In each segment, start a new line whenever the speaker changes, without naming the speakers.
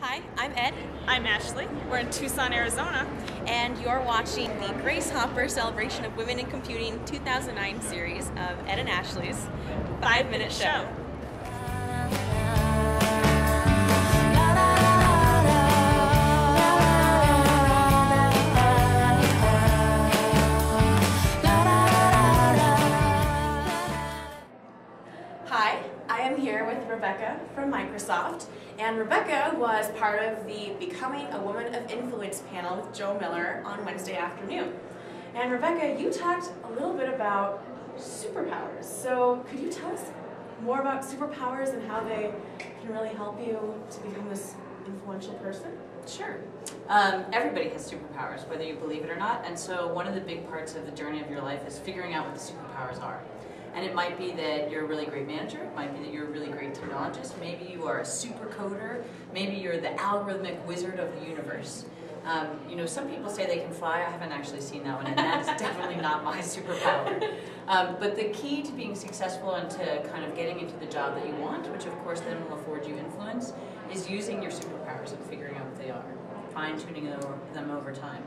Hi, I'm Ed.
I'm Ashley. We're in Tucson, Arizona.
And you're watching the Grace Hopper Celebration of Women in Computing 2009 series of Ed and Ashley's 5-Minute Show. Hi, I am here with Rebecca from Microsoft, and Rebecca was part of the Becoming a Woman of Influence panel with Joe Miller on Wednesday afternoon. And Rebecca, you talked a little bit about superpowers. So could you tell us more about superpowers and how they can really help you to become this influential person?
Sure. Everybody has superpowers, whether you believe it or not, and so one of the big parts of the journey of your life is figuring out what the superpowers are. And it might be that you're a really great manager, it might be that you're a really great technologist, maybe you are a super coder, maybe you're the algorithmic wizard of the universe. You know, some people say they can fly. I haven't actually seen that one, and that's definitely not my superpower. But the key to being successful and to kind of getting into the job that you want, which of course then will afford you influence, is using your superpowers and figuring out what they are, fine-tuning them over time.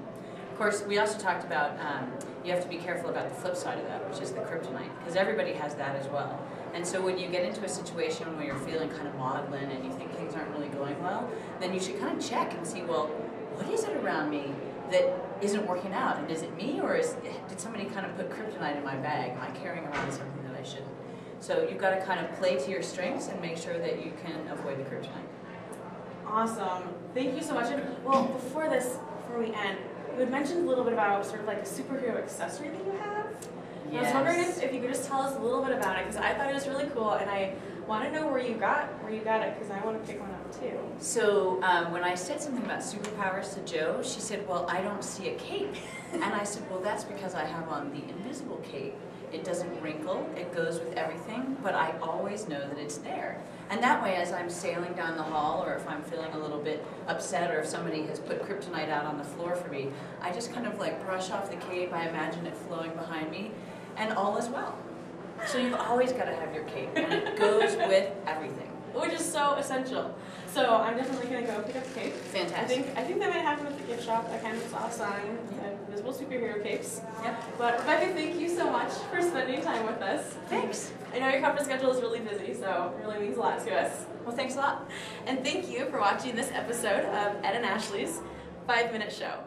Of course, we also talked about you have to be careful about the flip side of that, which is the kryptonite, because everybody has that as well. And so when you get into a situation where you're feeling kind of maudlin and you think things aren't really going well, then you should kind of check and see, well, what is it around me that isn't working out? And is it me, or did somebody kind of put kryptonite in my bag? Am I carrying around something that I shouldn't? So you've got to kind of play to your strengths and make sure that you can avoid the kryptonite.
Awesome. Thank you so much. And well, before we end, you had mentioned a little bit about sort of like a superhero accessory that you have. Yes. I was wondering if you could just tell us a little bit about it, because I thought it was really cool, and I want to know where you got it, because I want to pick one up too.
So when I said something about superpowers to Jo, she said, well, I don't see a cape. And I said, well, that's because I have on the invisible cape. It doesn't wrinkle, it goes with everything, but I always know that it's there. And that way, as I'm sailing down the hall, or if I'm feeling a little bit upset, or if somebody has put kryptonite out on the floor for me, I just kind of like brush off the cape, I imagine it flowing behind me, and all is well. So you've always got to have your cape, and it goes with everything.
Which is so essential. So I'm definitely going to go pick up the cape.
Fantastic.
I think they might have them at the gift shop. I kind of saw a sign, invisible superhero capes.
Yep.
But Rebecca, thank you so much for spending time with us.
Thanks.
I know your conference schedule is really busy, so it really means a lot to us.
Well, thanks a lot.
And thank you for watching this episode of Ed and Ashley's 5-Minute Show.